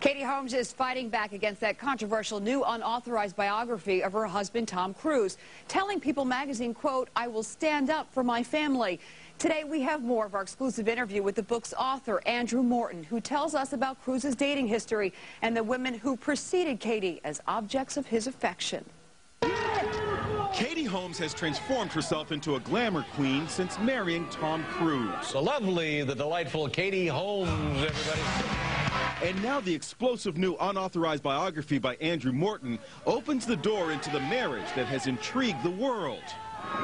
Katie Holmes is fighting back against that controversial new unauthorized biography of her husband, Tom Cruise, telling People magazine, quote, "I will stand up for my family." Today, we have more of our exclusive interview with the book's author, Andrew Morton, who tells us about Cruise's dating history and the women who preceded Katie as objects of his affection. Katie Holmes has transformed herself into a glamour queen since marrying Tom Cruise. The lovely, the delightful Katie Holmes, everybody. And now the explosive new unauthorized biography by Andrew Morton opens the door into the marriage that has intrigued the world.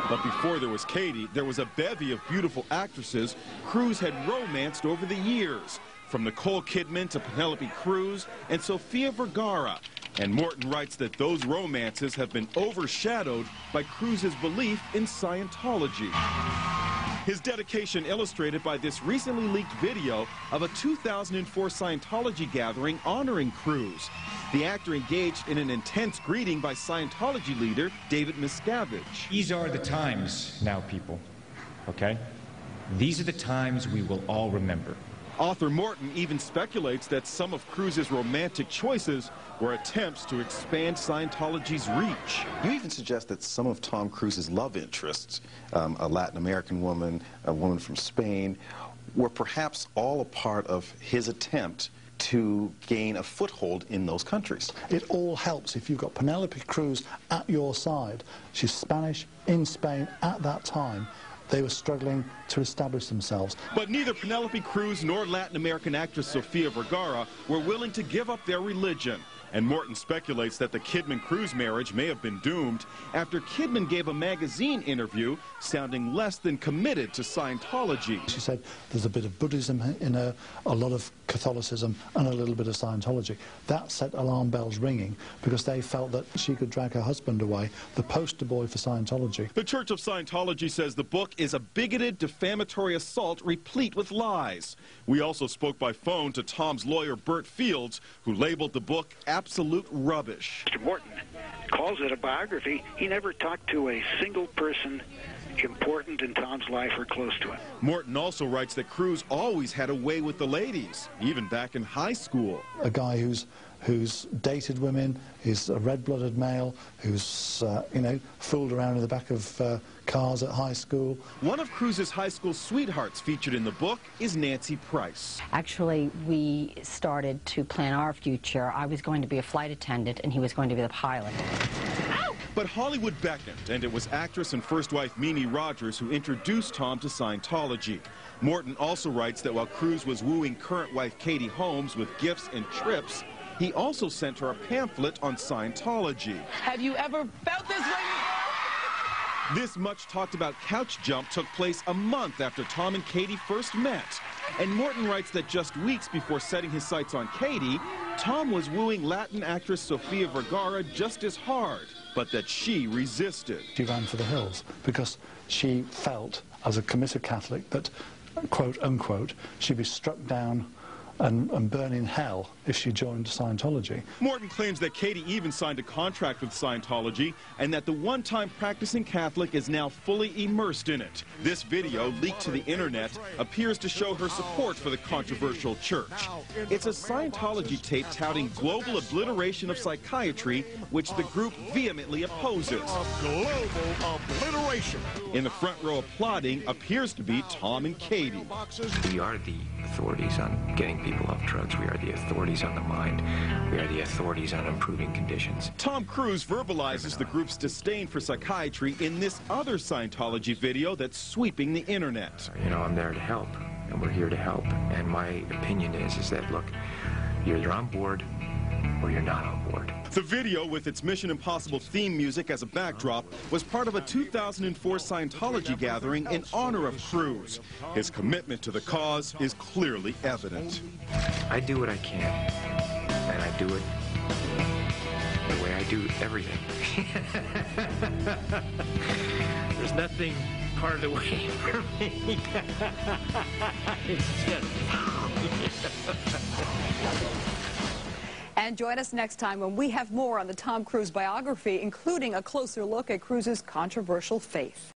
But before there was Katie, there was a bevy of beautiful actresses Cruise had romanced over the years, from Nicole Kidman to Penelope Cruz and Sofia Vergara. And Morton writes that those romances have been overshadowed by Cruise's belief in Scientology. His dedication illustrated by this recently leaked video of a 2004 Scientology gathering honoring Cruise. The actor engaged in an intense greeting by Scientology leader David Miscavige. These are the times now, people, okay? These are the times we will all remember. Author Morton even speculates that some of Cruise's romantic choices were attempts to expand Scientology's reach. You even suggest that some of Tom Cruise's love interests, a Latin American woman, a woman from Spain, were perhaps all a part of his attempt to gain a foothold in those countries. It all helps if you've got Penelope Cruz at your side. She's Spanish, in Spain at that time. They were struggling to establish themselves. But neither Penelope Cruz nor Latin American actress Sofia Vergara were willing to give up their religion. And Morton speculates that the Kidman-Cruz marriage may have been doomed after Kidman gave a magazine interview sounding less than committed to Scientology. She said there's a bit of Buddhism in her, a lot of Catholicism, and a little bit of Scientology. That set alarm bells ringing because they felt that she could drag her husband away, the poster boy for Scientology. The Church of Scientology says the book is a bigoted, defamatory assault replete with lies. We also spoke by phone to Tom's lawyer, Bert Fields, who labeled the book absolute rubbish. Mr. Morton calls it a biography. He never talked to a single person important in Tom's life or close to it. Morton also writes that Cruise always had a way with the ladies, even back in high school. A guy who's dated women, he's a red-blooded male, who's, fooled around in the back of cars at high school. One of Cruise's high school sweethearts featured in the book is Nancy Price. Actually, we started to plan our future. I was going to be a flight attendant, and he was going to be the pilot. But Hollywood beckoned, and it was actress and first wife Mimi Rogers who introduced Tom to Scientology. Morton also writes that while Cruise was wooing current wife Katie Holmes with gifts and trips, he also sent her a pamphlet on Scientology. Have you ever felt this way? This much-talked-about couch jump took place a month after Tom and Katie first met. And Morton writes that just weeks before setting his sights on Katie, Tom was wooing Latin actress Sofia Vergara just as hard, but that she resisted. She ran for the hills because she felt, as a committed Catholic, that, quote unquote, she'd be struck down and burn in hell if she joined Scientology. Morton claims that Katie even signed a contract with Scientology and that the one-time practicing Catholic is now fully immersed in it. This video, leaked to the internet, appears to show her support for the controversial church. It's a Scientology tape touting global obliteration of psychiatry, which the group vehemently opposes. Global obliteration. In the front row applauding appears to be Tom and Katie. We are the authorities on getting people off drugs. We are the authorities on the mind. We are the authorities on improving conditions. Tom Cruise verbalizes the group's disdain for psychiatry in this other Scientology video that's sweeping the internet. You know, I'm there to help, and we're here to help. And my opinion is that, look, you're on board or you're not on board. The video, with its Mission Impossible theme music as a backdrop, was part of a 2004 Scientology gathering in honor of Cruise. His commitment to the cause is clearly evident. I do what I can, and I do it the way I do everything. There's nothing part of the way for me. It's just... And join us next time when we have more on the Tom Cruise biography, including a closer look at Cruise's controversial faith.